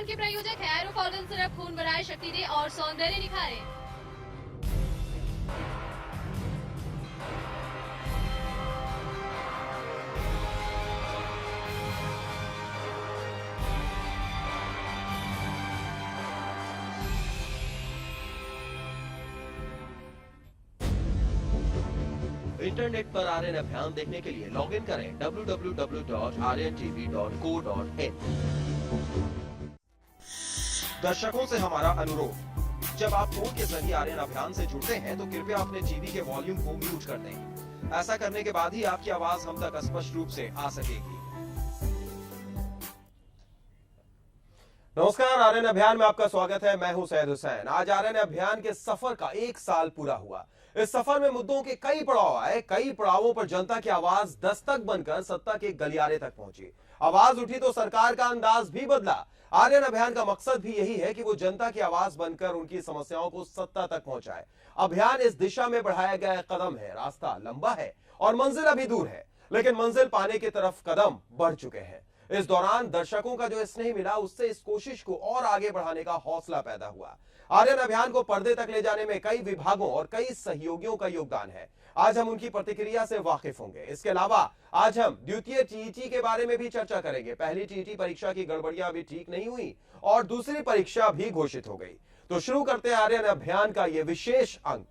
अभियान के प्रायोजक है आयरो कॉटन सिरप, खून बढ़ाए, शक्ति दे और सौंदर्य निखारे। इंटरनेट पर आर्यन अभियान देखने के लिए लॉग इन करें www.aryantv.co.in। दर्शकों से हमारा अनुरोध, जब आप फोन के जरिए आर्यन अभियान से जुड़ते हैं तो कृपया अपने टीवी के वॉल्यूम को म्यूट कर दें। ऐसा करने के बाद ही आपकी आवाज हम तक स्पष्ट रूप से आ सकेगी। नमस्कार, आर्यन अभियान में आपका स्वागत है। मैं हूं सैयद हुसैन। आज आर्यन अभियान के सफर का 1 साल पूरा हुआ। इस सफर में मुद्दों के कई पड़ाव आए, कई पड़ावों पर जनता की आवाज दस्तक बनकर सत्ता के गलियारे तक पहुंची। आवाज उठी तो सरकार का अंदाज भी बदला। आर्यन अभियान का मकसद भी यही है कि वो जनता की आवाज बनकर उनकी समस्याओं को सत्ता तक पहुंचाए। अभियान इस दिशा में बढ़ाया गया कदम है। रास्ता लंबा है और मंजिल अभी दूर है, लेकिन मंजिल पाने की तरफ कदम बढ़ चुके हैं। इस दौरान दर्शकों का जो स्नेह मिला, उससे इस कोशिश को और आगे बढ़ाने का हौसला पैदा हुआ। आर्यन अभियान को पर्दे तक ले जाने में कई विभागों और कई सहयोगियों का योगदान है। आज हम उनकी प्रतिक्रिया से वाकिफ होंगे। इसके अलावा आज हम द्वितीय टीईटी के बारे में भी चर्चा करेंगे। पहली टीईटी परीक्षा की गड़बड़ियां अभी ठीक नहीं हुई और दूसरी परीक्षा भी घोषित हो गई। तो शुरू करते हैं आर्यन अभियान का यह विशेष अंक।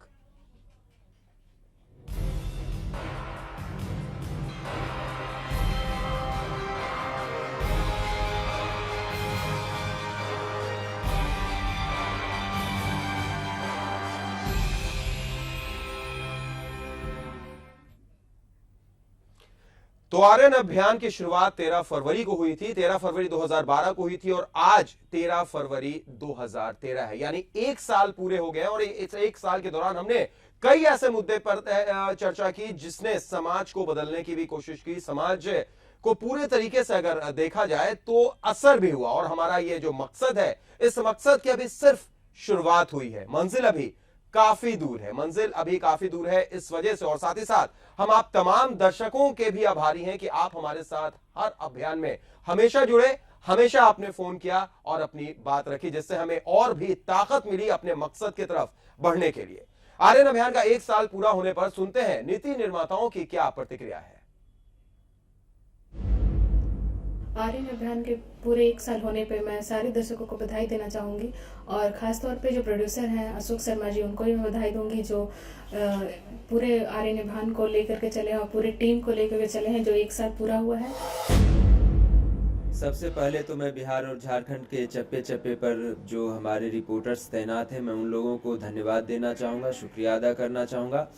तो आर्यन अभियान की शुरुआत 13 फरवरी को हुई थी। 13 फरवरी 2012 को हुई थी और आज 13 फरवरी 2013 है, यानी 1 साल पूरे हो गए। और इस 1 साल के दौरान हमने कई ऐसे मुद्दे पर चर्चा की जिसने समाज को बदलने की भी कोशिश की। समाज को पूरे तरीके से अगर देखा जाए तो असर भी हुआ। और हमारा ये जो मकसद है, इस मकसद की अभी सिर्फ शुरुआत हुई है। मंजिल अभी काफी दूर है, मंजिल अभी काफी दूर है। इस वजह से और साथ ही साथ हम आप तमाम दर्शकों के भी आभारी हैं कि आप हमारे साथ हर अभियान में हमेशा जुड़े, हमेशा आपने फोन किया और अपनी बात रखी, जिससे हमें और भी ताकत मिली अपने मकसद की तरफ बढ़ने के लिए। आर्यन अभियान का 1 साल पूरा होने पर सुनते हैं नीति निर्माताओं की क्या प्रतिक्रिया है। आर्यन अभियान के पूरे 1 साल होने पे मैं सारे दर्शकों को बधाई देना चाहूँगी और ख़ास तौर पे जो प्रोड्यूसर हैं अशोक शर्मा जी, उनको भी मैं बधाई दूंगी जो पूरे आर्यन अभियान को लेकर के चले हैं और पूरी टीम को लेकर के चले हैं जो 1 साल पूरा हुआ है। सबसे पहले तो मैं बिहार और झारखंड के चप्पे चप्पे पर जो हमारे रिपोर्टर्स तैनात हैं, मैं उन लोगों को धन्यवाद देना चाहूँगा, शुक्रिया अदा करना चाहूँगा,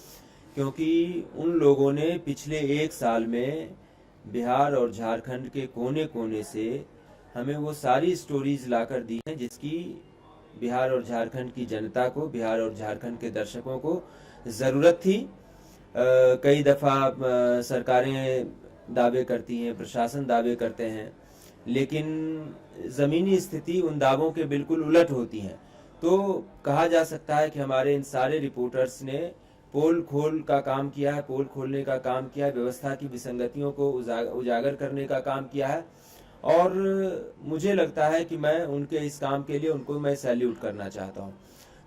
क्योंकि उन लोगों ने पिछले 1 साल में बिहार और झारखंड के कोने कोने से हमें वो सारी स्टोरीज लाकर दी हैं जिसकी बिहार और झारखंड की जनता को, बिहार और झारखंड के दर्शकों को ज़रूरत थी। कई दफ़ा सरकारें दावे करती हैं, प्रशासन दावे करते हैं, लेकिन ज़मीनी स्थिति उन दावों के बिल्कुल उलट होती हैं। तो कहा जा सकता है कि हमारे इन सारे रिपोर्टर्स ने पोल खोल का काम किया है, पोल खोलने का काम किया है, व्यवस्था की विसंगतियों को उजागर करने का काम किया है। और मुझे लगता है कि मैं उनके इस काम के लिए उनको मैं सैल्यूट करना चाहता हूँ।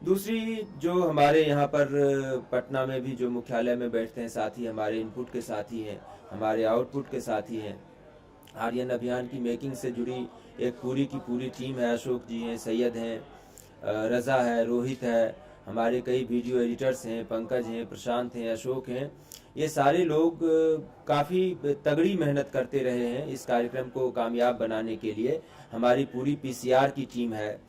दूसरी, जो हमारे यहाँ पर पटना में भी जो मुख्यालय में बैठते हैं साथी, हमारे इनपुट के साथी हैं, हमारे आउटपुट के साथी हैं, आर्यन अभियान की मेकिंग से जुड़ी एक पूरी की पूरी टीम है। अशोक जी हैं, सैयद हैं, रज़ा है, रोहित है, हमारे कई वीडियो एडिटर्स हैं, पंकज हैं, प्रशांत हैं, अशोक हैं। ये सारे लोग काफ़ी तगड़ी मेहनत करते रहे हैं इस कार्यक्रम को कामयाब बनाने के लिए। हमारी पूरी पीसीआर की टीम है,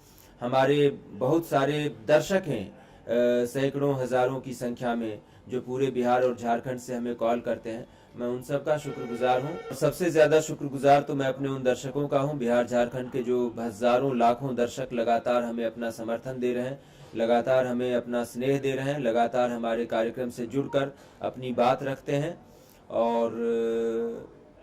हमारे बहुत सारे दर्शक हैं, सैकड़ों हज़ारों की संख्या में, जो पूरे बिहार और झारखंड से हमें कॉल करते हैं। मैं उन सब का शुक्रगुजार हूँ। सबसे ज़्यादा शुक्रगुजार तो मैं अपने उन दर्शकों का हूँ, बिहार झारखंड के जो हज़ारों लाखों दर्शक लगातार हमें अपना समर्थन दे रहे हैं, लगातार हमें अपना स्नेह दे रहे हैं, लगातार हमारे कार्यक्रम से जुड़कर अपनी बात रखते हैं। और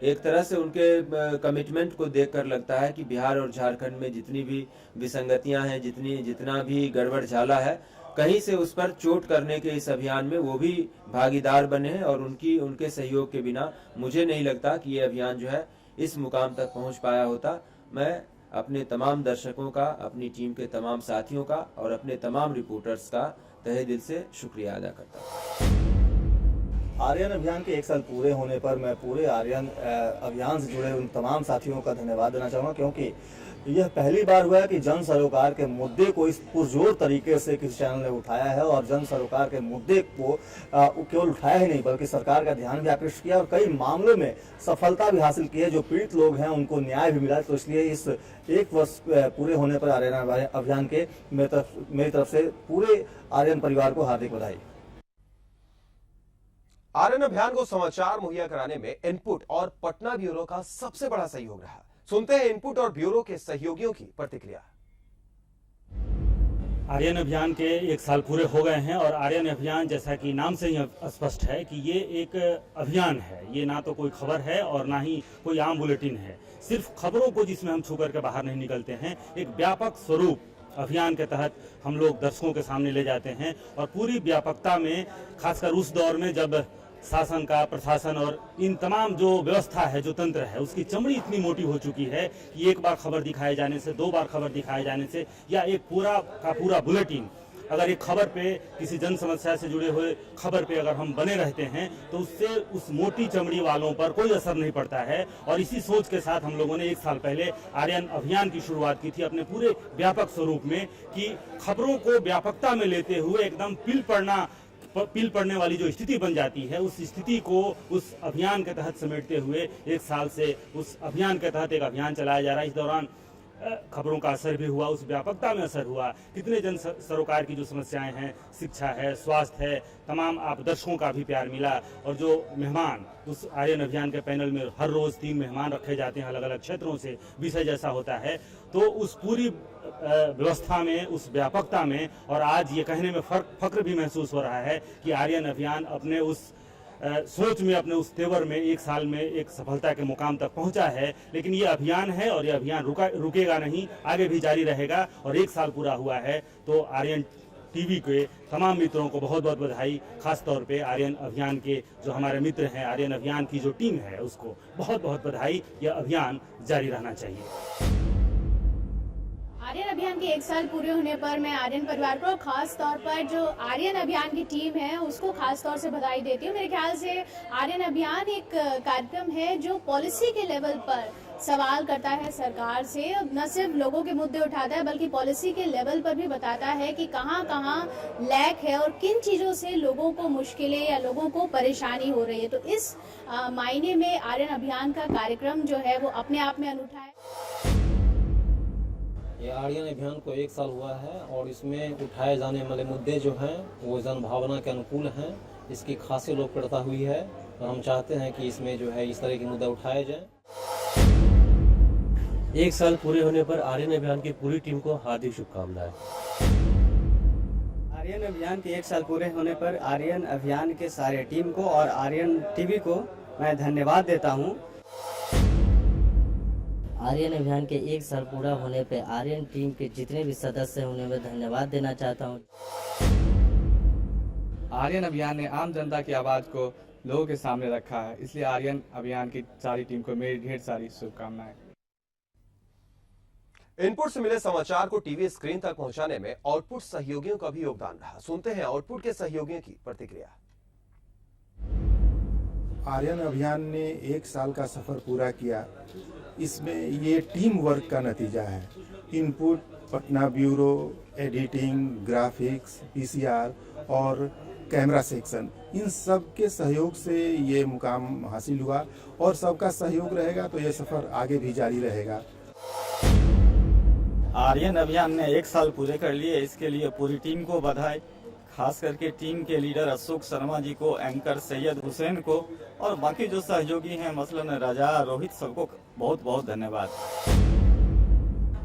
एक तरह से उनके कमिटमेंट को देखकर लगता है कि बिहार और झारखंड में जितनी भी विसंगतियां हैं, जितना भी गड़बड़ झाला है, कहीं से उस पर चोट करने के इस अभियान में वो भी भागीदार बने हैं। और उनके सहयोग के बिना मुझे नहीं लगता कि ये अभियान जो है इस मुकाम तक पहुंच पाया होता। मैं अपने तमाम दर्शकों का, अपनी टीम के तमाम साथियों का और अपने तमाम रिपोर्टर्स का तहे दिल से शुक्रिया अदा करता हूँ। आर्यन अभियान के 1 साल पूरे होने पर मैं पूरे आर्यन अभियान से जुड़े उन तमाम साथियों का धन्यवाद देना चाहूँगा, क्योंकि यह पहली बार हुआ है कि जन सरोकार के मुद्दे को इस पुरजोर तरीके से किसी चैनल ने उठाया है और जन सरोकार के मुद्दे को केवल उठाया ही नहीं बल्कि सरकार का ध्यान भी आकृष्ट किया और कई मामलों में सफलता भी हासिल की है। जो पीड़ित लोग हैं उनको न्याय भी मिला। तो इसलिए इस 1 वर्ष पूरे होने पर आर्यन अभियान के मेरी तरफ से पूरे आर्यन परिवार को हार्दिक बधाई। आर्यन अभियान को समाचार मुहैया कराने में इनपुट और पटना ब्यूरो का सबसे बड़ा सहयोग रहा। सुनते हैं इनपुट और ब्यूरो के सहयोगियों की प्रतिक्रिया। आर्यन अभियान के 1 साल पूरे हो गए हैं और आर्यन अभियान, जैसा कि नाम से ही स्पष्ट है कि ये एक अभियान है। ये ना तो कोई खबर है और ना ही कोई आम बुलेटिन है। सिर्फ खबरों को जिसमें हम छू करके बाहर नहीं निकलते हैं, एक व्यापक स्वरूप अभियान के तहत हम लोग दर्शकों के सामने ले जाते हैं और पूरी व्यापकता में, खासकर उस दौर में जब शासन का, प्रशासन और इन तमाम जो व्यवस्था है, जो तंत्र है, उसकी चमड़ी इतनी मोटी हो चुकी है कि एक बार खबर दिखाए जाने से, 2 बार खबर दिखाए जाने से या एक पूरा का पूरा बुलेटिन, अगर एक खबर पे, किसी जन समस्या से जुड़े हुए खबर पे अगर हम बने रहते हैं तो उससे उस मोटी चमड़ी वालों पर कोई असर नहीं पड़ता है। और इसी सोच के साथ हम लोगों ने 1 साल पहले आर्यन अभियान की शुरुआत की थी अपने पूरे व्यापक स्वरूप में, कि खबरों को व्यापकता में लेते हुए एकदम पील पड़ने वाली जो स्थिति बन जाती है, उस स्थिति को उस अभियान के तहत समेटते हुए 1 साल से उस अभियान के तहत एक अभियान चलाया जा रहा है। इस दौरान खबरों का असर भी हुआ, उस व्यापकता में असर हुआ। कितने जन सरोकार की जो समस्याएं हैं, शिक्षा है, स्वास्थ्य है, तमाम आप दर्शकों का भी प्यार मिला। और जो मेहमान उस आर्यन अभियान के पैनल में हर रोज 3 मेहमान रखे जाते हैं अलग अलग क्षेत्रों से, विषय जैसा होता है, तो उस पूरी व्यवस्था में, उस व्यापकता में, और आज ये कहने में फक्र भी महसूस हो रहा है कि आर्यन अभियान अपने उस सोच में, अपने उस तेवर में 1 साल में एक सफलता के मुकाम तक पहुंचा है। लेकिन ये अभियान है और ये अभियान रुकेगा नहीं, आगे भी जारी रहेगा। और 1 साल पूरा हुआ है तो आर्यन टीवी के तमाम मित्रों को बहुत बहुत बधाई। खास तौर पे आर्यन अभियान के जो हमारे मित्र हैं, आर्यन अभियान की जो टीम है, उसको बहुत बहुत बधाई। यह अभियान जारी रहना चाहिए। आर्यन अभियान के 1 साल पूरे होने पर मैं आर्यन परिवार को, खास तौर पर जो आर्यन अभियान की टीम है उसको खास तौर से बधाई देती हूँ। मेरे ख्याल से आर्यन अभियान एक कार्यक्रम है जो पॉलिसी के लेवल पर सवाल करता है सरकार से, न सिर्फ लोगों के मुद्दे उठाता है बल्कि पॉलिसी के लेवल पर भी बताता है कि कहाँ कहाँ लैक है और किन चीज़ों से लोगों को मुश्किलें या लोगों को परेशानी हो रही है। तो इस मायने में आर्यन अभियान का कार्यक्रम जो है वो अपने आप में अनूठा है। ये आर्यन अभियान को 1 साल हुआ है और इसमें उठाए जाने वाले मुद्दे जो हैं वो जन भावना के अनुकूल हैं। इसकी खासी लोकप्रियता हुई है और हम चाहते हैं कि इसमें जो है इस तरह के मुद्दे उठाए जाएं। 1 साल पूरे होने पर आर्यन अभियान की पूरी टीम को हार्दिक शुभकामनाएं। आर्यन अभियान के 1 साल पूरे होने पर आर्यन अभियान के सारे टीम को और आर्यन टीवी को मैं धन्यवाद देता हूं। आर्यन अभियान के 1 साल पूरा होने पर आर्यन टीम के जितने भी सदस्य हैं उन्हें मैं धन्यवाद देना चाहता हूं। आर्यन अभियान ने आम जनता की आवाज़ को लोगों के सामने रखा है, इसलिए आर्यन अभियान की सारी टीम को मेरी ढेर सारी शुभकामनाएं। इनपुट से मिले समाचार को टीवी स्क्रीन तक पहुंचाने में आउटपुट सहयोगियों का भी योगदान रहा। सुनते हैं आउटपुट के सहयोगियों की प्रतिक्रिया। आर्यन अभियान ने 1 साल का सफर पूरा किया। इसमें ये टीम वर्क का नतीजा है। Input, Patna bureau, editing, graphics, PCR और कैमरा सेक्शन, इन सब के सहयोग से ये मुकाम हासिल हुआ और सबका सहयोग रहेगा तो ये सफर आगे भी जारी रहेगा। आर्यन अभियान ने 1 साल पूरे कर लिए, इसके लिए पूरी टीम को बधाई। खास करके टीम के लीडर अशोक शर्मा जी को, एंकर सैयद हुसैन को और बाकी जो सहयोगी हैं मसलन रजा, रोहित, सबको बहुत बहुत धन्यवाद।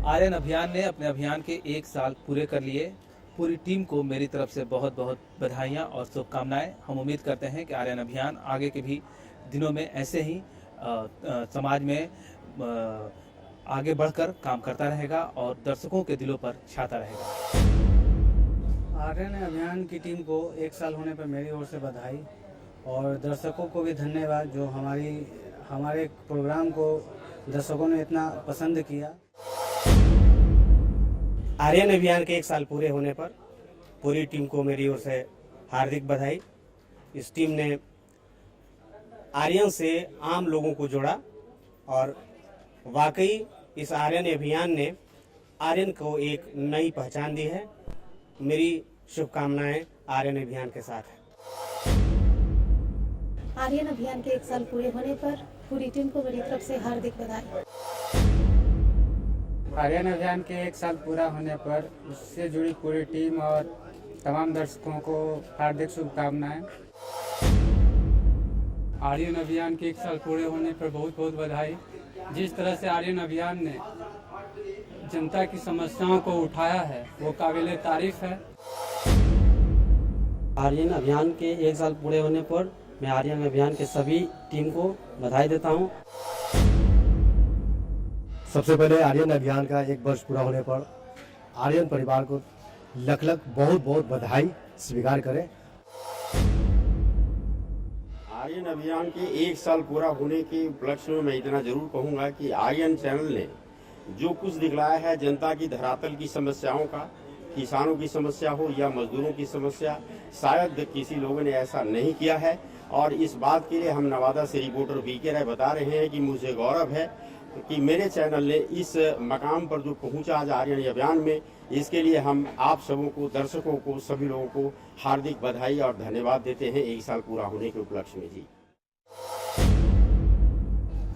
आर्यन अभियान ने अपने अभियान के 1 साल पूरे कर लिए। पूरी टीम को मेरी तरफ से बहुत बहुत बधाइयाँ और शुभकामनाएं। हम उम्मीद करते हैं कि आर्यन अभियान आगे के भी दिनों में ऐसे ही समाज में आगे बढ़कर काम करता रहेगा और दर्शकों के दिलों पर छाता रहेगा। आर्यन अभियान की टीम को 1 साल होने पर मेरी ओर से बधाई और दर्शकों को भी धन्यवाद जो हमारे प्रोग्राम को दर्शकों ने इतना पसंद किया। आर्यन अभियान के 1 साल पूरे होने पर पूरी टीम को मेरी ओर से हार्दिक बधाई। इस टीम ने आर्यन से आम लोगों को जोड़ा और वाकई इस आर्यन अभियान ने आर्यन को एक नई पहचान दी है। मेरी शुभकामनाएं आर्यन अभियान के साथ है। आर्यन अभियान के 1 साल पूरे होने पर पूरी टीम को मेरी तरफ से हार्दिक बधाई। आर्यन अभियान के 1 साल पूरा होने पर उससे जुड़ी पूरी टीम और तमाम दर्शकों को हार्दिक शुभकामनाएं। आर्यन अभियान के 1 साल पूरे होने पर बहुत बहुत बधाई। जिस तरह से आर्यन अभियान ने जनता की समस्याओं को उठाया है वो काबिले तारीफ है। आर्यन अभियान के 1 साल पूरे होने पर मैं आर्यन अभियान के सभी टीम को बधाई देता हूं। सबसे पहले आर्यन अभियान का 1 वर्ष पूरा होने पर आर्यन परिवार को लख लख बहुत बहुत बधाई स्वीकार करें। आर्यन अभियान के 1 साल पूरा होने के उपलक्ष्य में मैं इतना जरूर कहूँगा कि आर्यन चैनल ने जो कुछ दिखलाया है जनता की धरातल की समस्याओं का, किसानों की समस्या हो या मजदूरों की समस्या, शायद किसी लोगों ने ऐसा नहीं किया है। और इस बात के लिए हम नवादा से रिपोर्टर वीके राय बता रहे हैं कि मुझे गौरव है कि मेरे चैनल ने इस मकाम पर जो पहुंचा आज आर्यन अभियान में, इसके लिए हम आप सबों को, दर्शकों को, सभी लोगों को हार्दिक बधाई और धन्यवाद देते हैं 1 साल पूरा होने के उपलक्ष्य में। जी,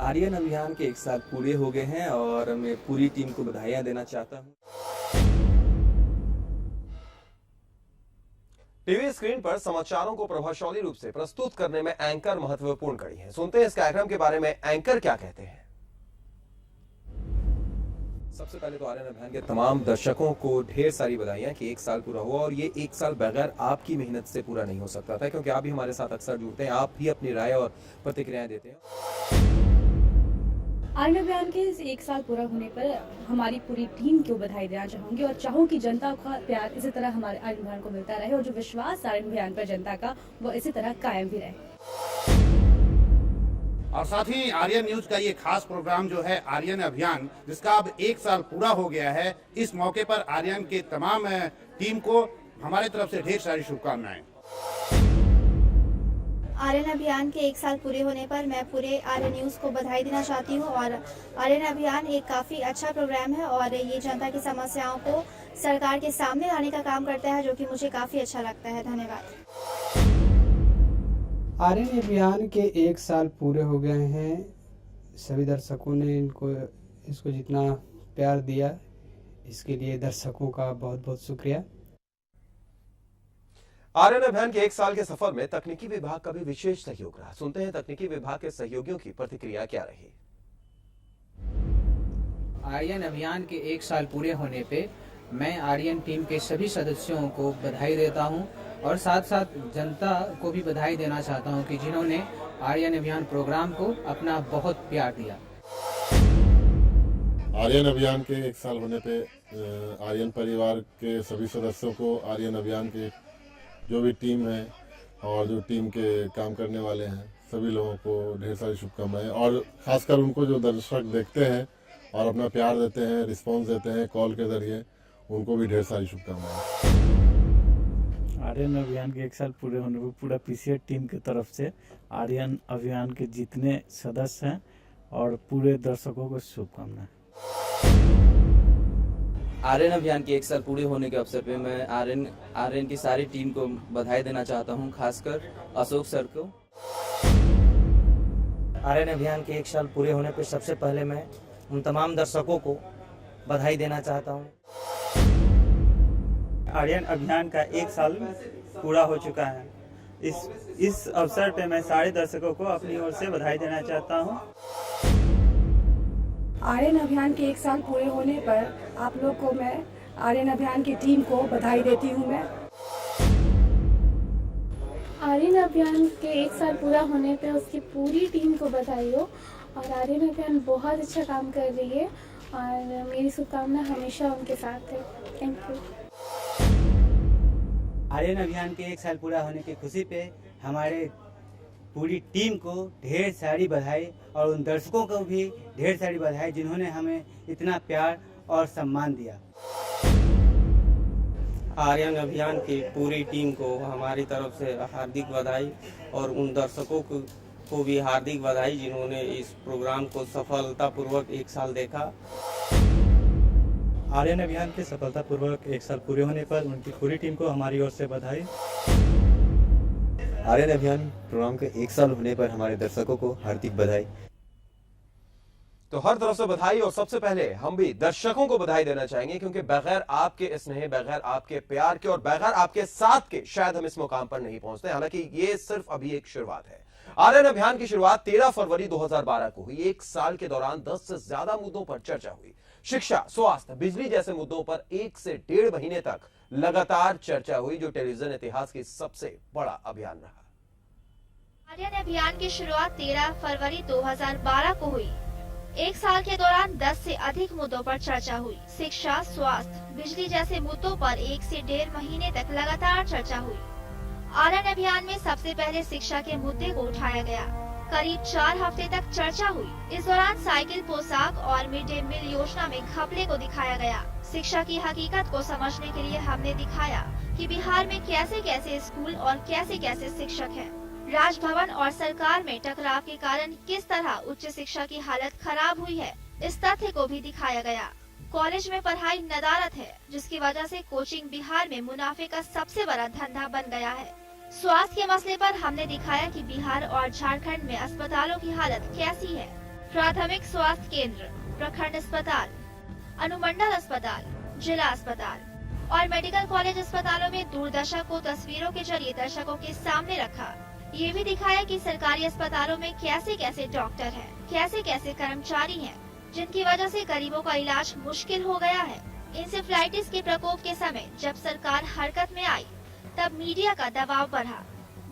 आर्यन अभियान के 1 साल पूरे हो गए हैं और मैं पूरी टीम को बधाइयाँ देना चाहता हूँ। टीवी स्क्रीन पर समाचारों को प्रभावशाली रूप से प्रस्तुत करने में एंकर महत्वपूर्ण कड़ी है। सुनते हैं इस कार्यक्रम के बारे में एंकर क्या कहते हैं। सबसे पहले तो आर्यन अभियान के तमाम दर्शकों को ढेर सारी बधाइयां कि 1 साल पूरा हुआ और ये 1 साल बगैर आपकी मेहनत से पूरा नहीं हो सकता था, क्योंकि आप भी हमारे साथ अक्सर जुड़ते हैं, आप भी अपनी राय और प्रतिक्रियाएं देते हैं। आर्यन अभियान के इस 1 साल पूरा होने पर हमारी पूरी टीम को बधाई देना चाहूंगी और चाहूँ कि जनता का प्यार इसी तरह हमारे आर्यन अभियान को मिलता रहे और जो विश्वास आर्यन अभियान पर जनता का वो इसी तरह कायम भी रहे। और साथ ही आर्यन न्यूज का ये खास प्रोग्राम जो है आर्यन अभियान, जिसका अब 1 साल पूरा हो गया है, इस मौके पर आर्यन के तमाम टीम को हमारे तरफ से ढेर सारी शुभकामनाएं। आर्यन अभियान के 1 साल पूरे होने पर मैं पूरे आर्यन न्यूज़ को बधाई देना चाहती हूँ और आर्यन अभियान एक काफ़ी अच्छा प्रोग्राम है और ये जनता की समस्याओं को सरकार के सामने लाने का काम करता है, जो कि मुझे काफ़ी अच्छा लगता है। धन्यवाद। आर्यन अभियान के 1 साल पूरे हो गए हैं। सभी दर्शकों ने इसको जितना प्यार दिया, इसके लिए दर्शकों का बहुत बहुत शुक्रिया। आर्यन अभियान के 1 साल के सफर में तकनीकी विभाग का भी विशेष सहयोग रहा। सुनते हैं तकनीकी विभाग के सहयोगियों की प्रतिक्रिया क्या रही। आर्यन अभियान के 1 साल पूरे होने पे मैं आर्यन टीम के सभी सदस्यों को बधाई देता हूं और साथ साथ जनता को भी बधाई देना चाहता हूं कि जिन्होंने आर्यन अभियान प्रोग्राम को अपना बहुत प्यार दिया। आर्यन अभियान के 1 साल होने पे आर्यन परिवार के सभी सदस्यों को, आर्यन अभियान के जो भी टीम है और जो टीम के काम करने वाले हैं, सभी लोगों को ढेर सारी शुभकामनाएं और खासकर उनको जो दर्शक देखते हैं और अपना प्यार देते हैं, रिस्पांस देते हैं कॉल के जरिए, उनको भी ढेर सारी शुभकामनाएं। आर्यन अभियान के 1 साल पूरे होने पर पूरा पीसीए टीम की तरफ से आर्यन अभियान के जितने सदस्य हैं और पूरे दर्शकों को शुभकामनाएं। आर्यन अभियान के 1 साल पूरे होने के अवसर पे मैं आर्यन की सारी टीम को बधाई देना चाहता हूं, खासकर अशोक सर को। आर्यन अभियान के 1 साल पूरे होने पर सबसे पहले मैं उन तमाम दर्शकों को बधाई देना चाहता हूं। आर्यन अभियान का 1 साल पूरा हो चुका है। इस अवसर पे मैं सारे दर्शकों को अपनी ओर से बधाई देना चाहता हूं। आर्यन अभियान के 1 साल पूरे होने पर आप लोग को मैं आर्यन अभियान की टीम को बधाई देती हूँ। मैं आर्यन अभियान के 1 साल पूरा होने पे उसकी पूरी टीम को बधाई हो और आर्यन अभियान बहुत अच्छा काम कर रही है और मेरी शुभकामना हमेशा उनके साथ है। Thank you. आर्यन अभियान के 1 साल पूरा होने की खुशी पे हमारे पूरी टीम को ढेर सारी बधाई और उन दर्शकों को भी ढेर सारी बधाई जिन्होंने हमें इतना प्यार और सम्मान दिया। आर्यन अभियान की पूरी टीम को हमारी तरफ से हार्दिक बधाई और उन दर्शकों को भी हार्दिक बधाई जिन्होंने इस प्रोग्राम को सफलतापूर्वक 1 साल देखा। आर्यन अभियान के सफलतापूर्वक 1 साल पूरे होने पर उनकी पूरी टीम को हमारी ओर से बधाई। आर्यन अभियान प्रोग्राम के 1 साल होने पर हमारे दर्शकों को हार्दिक बधाई। तो हर तरफ से बधाई, और सबसे पहले हम भी दर्शकों को बधाई देना चाहेंगे, क्योंकि बगैर आपके स्नेह, बगैर आपके प्यार के और बगैर आपके साथ के शायद हम इस मुकाम पर नहीं पहुंचते। हालांकि ये सिर्फ अभी एक शुरुआत है। आर्यन अभियान की शुरुआत 13 फरवरी 2012 को हुई। 1 साल के दौरान 10 से ज्यादा मुद्दों पर चर्चा हुई। शिक्षा, स्वास्थ्य, बिजली जैसे मुद्दों पर 1 से 1.5 महीने तक लगातार चर्चा हुई, जो टेलीविजन इतिहास की सबसे बड़ा अभियान रहा। आर्यन अभियान की शुरुआत 13 फरवरी 2012 को हुई। 1 साल के दौरान 10 से अधिक मुद्दों पर चर्चा हुई। शिक्षा, स्वास्थ्य, बिजली जैसे मुद्दों पर 1 से 1.5 महीने तक लगातार चर्चा हुई। आर्यन अभियान में सबसे पहले शिक्षा के मुद्दे को उठाया गया। करीब 4 हफ्ते तक चर्चा हुई। इस दौरान साइकिल, पोशाक और मिड डे मील योजना में घपले को दिखाया गया। शिक्षा की हकीकत को समझने के लिए हमने दिखाया कि बिहार में कैसे कैसे स्कूल और कैसे कैसे शिक्षक हैं। राजभवन और सरकार में टकराव के कारण किस तरह उच्च शिक्षा की हालत खराब हुई है, इस तथ्य को भी दिखाया गया। कॉलेज में पढ़ाई नदारत है, जिसकी वजह से कोचिंग बिहार में मुनाफे का सबसे बड़ा धंधा बन गया है। स्वास्थ्य के मसले पर हमने दिखाया कि बिहार और झारखंड में अस्पतालों की हालत कैसी है। प्राथमिक स्वास्थ्य केंद्र, प्रखंड अस्पताल, अनुमंडल अस्पताल, जिला अस्पताल और मेडिकल कॉलेज अस्पतालों में दुर्दशा को तस्वीरों के जरिए दर्शकों के सामने रखा। ये भी दिखाया कि सरकारी अस्पतालों में कैसे कैसे डॉक्टर हैं, कैसे कैसे कर्मचारी हैं, जिनकी वजह से गरीबों का इलाज मुश्किल हो गया है। इंसेफ्लाइटिस के प्रकोप के समय जब सरकार हरकत में आई, तब मीडिया का दबाव बढ़ा।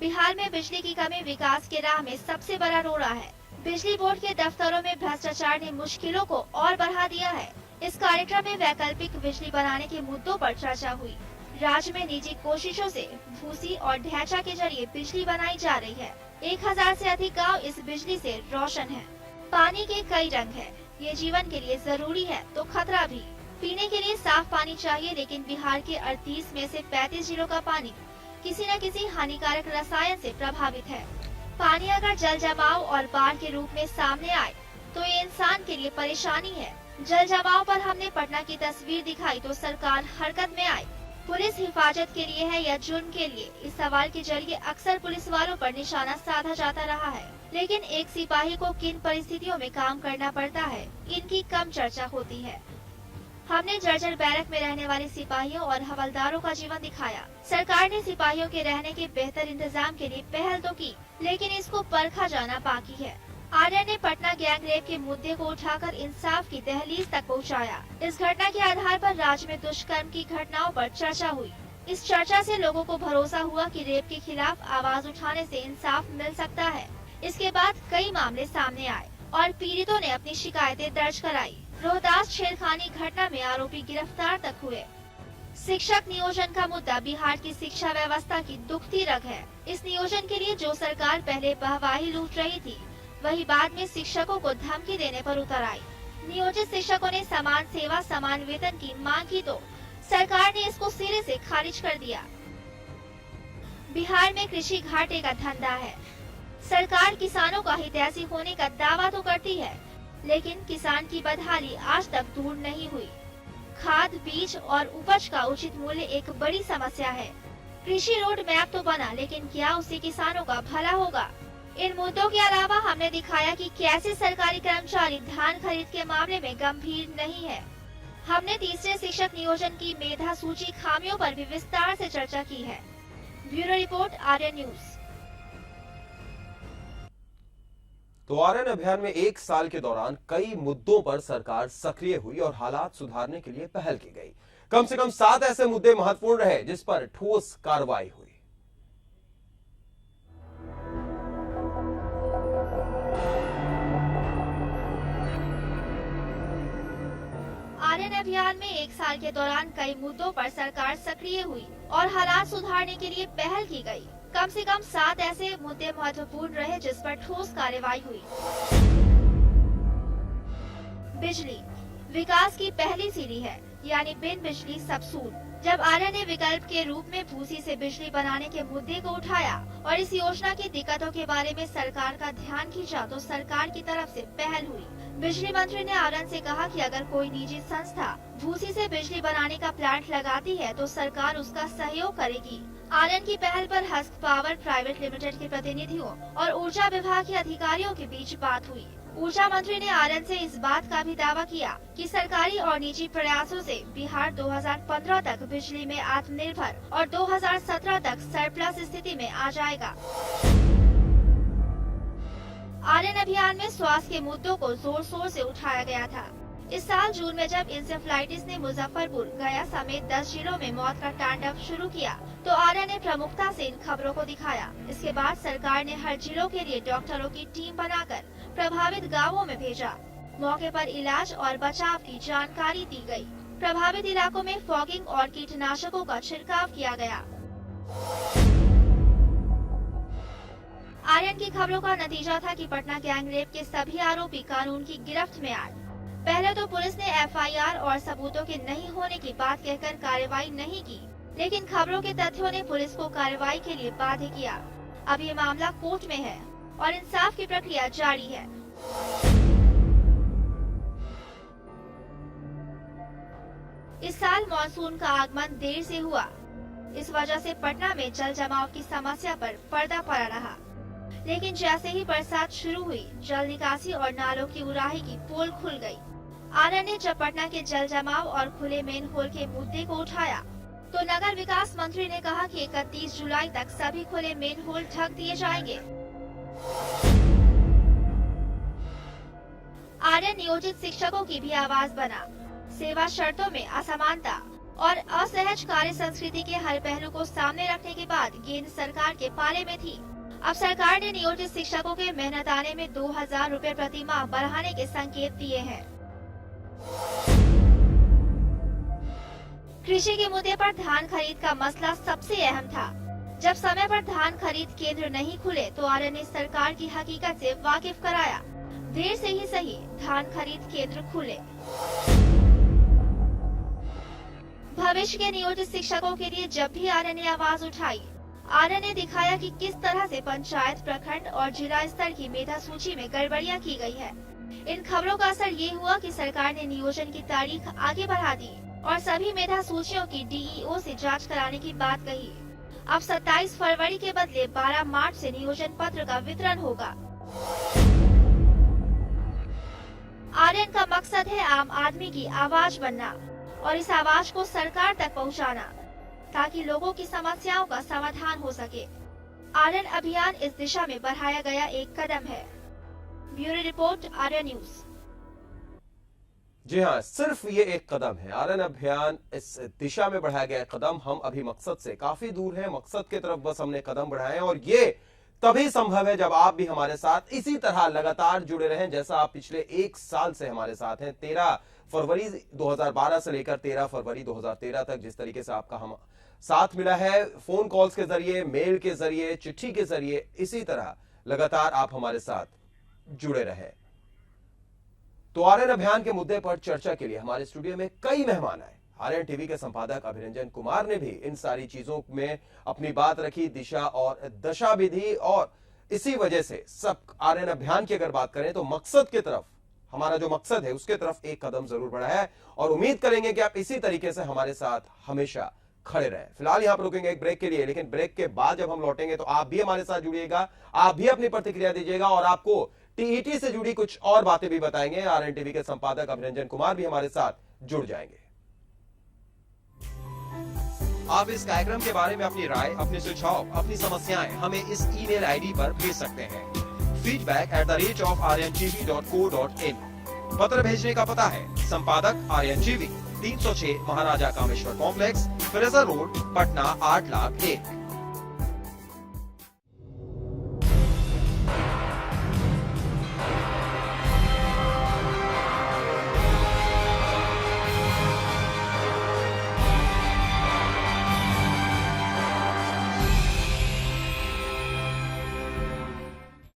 बिहार में बिजली की कमी विकास के राह में सबसे बड़ा रोड़ा है। बिजली बोर्ड के दफ्तरों में भ्रष्टाचार ने मुश्किलों को और बढ़ा दिया है। इस कार्यक्रम में वैकल्पिक बिजली बनाने के मुद्दों पर चर्चा हुई। राज्य में निजी कोशिशों से भूसी और ढैंचा के जरिए बिजली बनाई जा रही है। 1000 से अधिक गांव इस बिजली से रोशन हैं। पानी के कई रंग हैं। ये जीवन के लिए जरूरी है तो खतरा भी। पीने के लिए साफ पानी चाहिए, लेकिन बिहार के 38 में से 35 जिलों का पानी किसी न किसी हानिकारक रसायन से प्रभावित है। पानी अगर जल जमाव और बाढ़ के रूप में सामने आए तो ये इंसान के लिए परेशानी है। जल जमाव पर हमने पटना की तस्वीर दिखाई तो सरकार हरकत में आई। पुलिस हिफाजत के लिए है या जुर्म के लिए, इस सवाल के जरिए अक्सर पुलिस वालों पर निशाना साधा जाता रहा है। लेकिन एक सिपाही को किन परिस्थितियों में काम करना पड़ता है, इनकी कम चर्चा होती है। हमने जर्जर बैरक में रहने वाले सिपाहियों और हवलदारों का जीवन दिखाया। सरकार ने सिपाहियों के रहने के बेहतर इंतजाम के लिए पहल तो की, लेकिन इसको परखा जाना बाकी है। आर्यन ने पटना गैंग रेप के मुद्दे को उठाकर इंसाफ की दहलीज तक पहुंचाया। इस घटना के आधार पर राज्य में दुष्कर्म की घटनाओं पर चर्चा हुई। इस चर्चा से लोगों को भरोसा हुआ कि रेप के खिलाफ आवाज उठाने से इंसाफ मिल सकता है। इसके बाद कई मामले सामने आए और पीड़ितों ने अपनी शिकायतें दर्ज कराई। रोहतास छेड़खानी घटना में आरोपी गिरफ्तार तक हुए। शिक्षक नियोजन का मुद्दा बिहार की शिक्षा व्यवस्था की दुखती रग है। इस नियोजन के लिए जो सरकार पहले वाहवाही लूट रही थी, वही बाद में शिक्षकों को धमकी देने पर उतर आई। नियोजित शिक्षकों ने समान सेवा समान वेतन की मांग की तो सरकार ने इसको सिरे से खारिज कर दिया। बिहार में कृषि घाटे का धंधा है। सरकार किसानों का हितैषी होने का दावा तो करती है, लेकिन किसान की बदहाली आज तक दूर नहीं हुई। खाद, बीज और उपज का उचित मूल्य एक बड़ी समस्या है। कृषि रोड मैप तो बना, लेकिन क्या उससे किसानों का भला होगा? इन मुद्दों के अलावा हमने दिखाया कि कैसे सरकारी कर्मचारी धान खरीद के मामले में गंभीर नहीं है। हमने तीसरे शिक्षक नियोजन की मेधा सूची खामियों पर भी विस्तार से चर्चा की है। Bureau report, Aryan news. तो आर्यन अभियान में 1 साल के दौरान कई मुद्दों पर सरकार सक्रिय हुई और हालात सुधारने के लिए पहल की गई। कम से कम 7 ऐसे मुद्दे महत्वपूर्ण रहे जिस पर ठोस कार्रवाई हुई। आर्यन अभियान में 1 साल के दौरान कई मुद्दों पर सरकार सक्रिय हुई और हालात सुधारने के लिए पहल की गई। कम से कम 7 ऐसे मुद्दे महत्वपूर्ण रहे जिस पर ठोस कार्रवाई हुई। बिजली विकास की पहली सीढ़ी है। यानी बिन बिजली सब सूद। जब आर्यन ने विकल्प के रूप में भूसी से बिजली बनाने के मुद्दे को उठाया और इस योजना की दिक्कतों के बारे में सरकार का ध्यान खींचा तो सरकार की तरफ से पहल हुई। बिजली मंत्री ने आर्यन से कहा कि अगर कोई निजी संस्था भूसी से बिजली बनाने का प्लांट लगाती है तो सरकार उसका सहयोग करेगी। आर्यन की पहल पर हस्क पावर प्राइवेट लिमिटेड के प्रतिनिधियों और ऊर्जा विभाग के अधिकारियों के बीच बात हुई। ऊर्जा मंत्री ने आर्यन से इस बात का भी दावा किया कि सरकारी और निजी प्रयासों से बिहार 2015 तक बिजली में आत्मनिर्भर और 2017 तक सरप्लस स्थिति में आ जाएगा। आर्यन अभियान में स्वास्थ्य के मुद्दों को जोर शोर से उठाया गया था। इस साल जून में जब इंसेफ्लाइटिस ने मुजफ्फरपुर, गया समेत 10 जिलों में मौत का तांडव शुरू किया तो आर्यन ने प्रमुखता से इन खबरों को दिखाया। इसके बाद सरकार ने हर जिलों के लिए डॉक्टरों की टीम बनाकर प्रभावित गांवों में भेजा। मौके पर इलाज और बचाव की जानकारी दी गई। प्रभावित इलाकों में फॉगिंग और कीटनाशकों का छिड़काव किया गया। आर्यन की खबरों का नतीजा था कि पटना गैंगरेप के सभी आरोपी कानून की गिरफ्त में आए। पहले तो पुलिस ने एफआईआर और सबूतों के नहीं होने की बात कहकर कार्रवाई नहीं की, लेकिन खबरों के तथ्यों ने पुलिस को कार्रवाई के लिए बाध्य किया। अब ये मामला कोर्ट में है और इंसाफ की प्रक्रिया जारी है। इस साल मानसून का आगमन देर से हुआ। इस वजह से पटना में जल जमाव की समस्या पर पर्दा पड़ा रहा, लेकिन जैसे ही बरसात शुरू हुई, जल निकासी और नालों की उड़ाही की पोल खुल गई। आर्यन ने जब पटना के जल जमाव और खुले मेन होल के मुद्दे को उठाया तो नगर विकास मंत्री ने कहा कि 31 जुलाई तक सभी खुले मेन होल ढक दिए जाएंगे। आर्यन नियोजित शिक्षकों की भी आवाज बना। सेवा शर्तों में असमानता और असहज कार्य संस्कृति के हर पहलू को सामने रखने के बाद केंद्र सरकार के पाले में थी। अब सरकार ने नियोजित शिक्षकों के मेहनताने में 2000 रुपए प्रति माह बढ़ाने के संकेत दिए हैं। कृषि के मुद्दे पर धान खरीद का मसला सबसे अहम था। जब समय पर धान खरीद केंद्र नहीं खुले तो आर्यन ने सरकार की हकीकत से वाकिफ कराया। देर से ही सही, धान खरीद केंद्र खुले। भविष्य के नियोजित शिक्षकों के लिए जब भी आर्यन ने आवाज उठाई, आर्यन ने दिखाया कि किस तरह से पंचायत, प्रखंड और जिला स्तर की मेधा सूची में गड़बड़ियां की गई है। इन खबरों का असर ये हुआ कि सरकार ने नियोजन की तारीख आगे बढ़ा दी और सभी मेधा सूचियों की डीईओ से जांच कराने की बात कही। अब 27 फरवरी के बदले 12 मार्च से नियोजन पत्र का वितरण होगा। आर्यन का मकसद है आम आदमी की आवाज बनना और इस आवाज को सरकार तक पहुंचाना, ताकि लोगों की समस्याओं का समाधान हो सके। आर्यन अभियान इस दिशा में बढ़ाया गया एक कदम है। Bureau report, Aryan news. जी हाँ, सिर्फ ये एक कदम है। आर्यन अभियान इस दिशा में बढ़ाया गया कदम। हम अभी मकसद से काफी दूर हैं। मकसद की तरफ बस हमने कदम बढ़ाए और ये तभी संभव है जब आप भी हमारे साथ इसी तरह लगातार जुड़े रहें, जैसा आप पिछले 1 साल से हमारे साथ हैं। 13 फरवरी 2012 से लेकर 13 फरवरी 2013 तक जिस तरीके से आपका हम साथ मिला है, फोन कॉल्स के जरिए, मेल के जरिए, चिट्ठी के जरिए, इसी तरह लगातार आप हमारे साथ जुड़े रहे। तो आर्यन अभियान के मुद्दे पर चर्चा के लिए हमारे स्टूडियो में कई मेहमान आए। आर्यन टीवी के संपादक अभिरंजन कुमार ने भी इन सारी चीजों में अपनी बात रखी, दिशा और दशा भी दी और इसी वजह से सब आर्यन अभियान की अगर बात करें तो मकसद की तरफ, हमारा जो मकसद है उसके तरफ एक कदम जरूर बढ़ाया है और उम्मीद करेंगे कि आप इसी तरीके से हमारे साथ हमेशा खड़े रहें। फिलहाल यहां पर रुकेंगे एक ब्रेक के लिए, लेकिन ब्रेक के बाद जब हम लौटेंगे तो आप भी हमारे साथ जुड़िएगा, आप भी अपनी प्रतिक्रिया दीजिएगा और आपको टीईटी से जुड़ी कुछ और बातें भी बताएंगे। आर्यन टीवी के संपादक अभिरंजन कुमार भी हमारे साथ जुड़ जाएंगे। आप इस कार्यक्रम के बारे में अपनी राय, अपने सुझाव, अपनी समस्याएं हमें इस ईमेल आईडी पर भेज सकते हैं। feedback@aryanTV.co.in। पत्र भेजने का पता है संपादक Aryan TV, 306 Maharaja Kameshwar complex, Fraser road, Patna 8,01,000।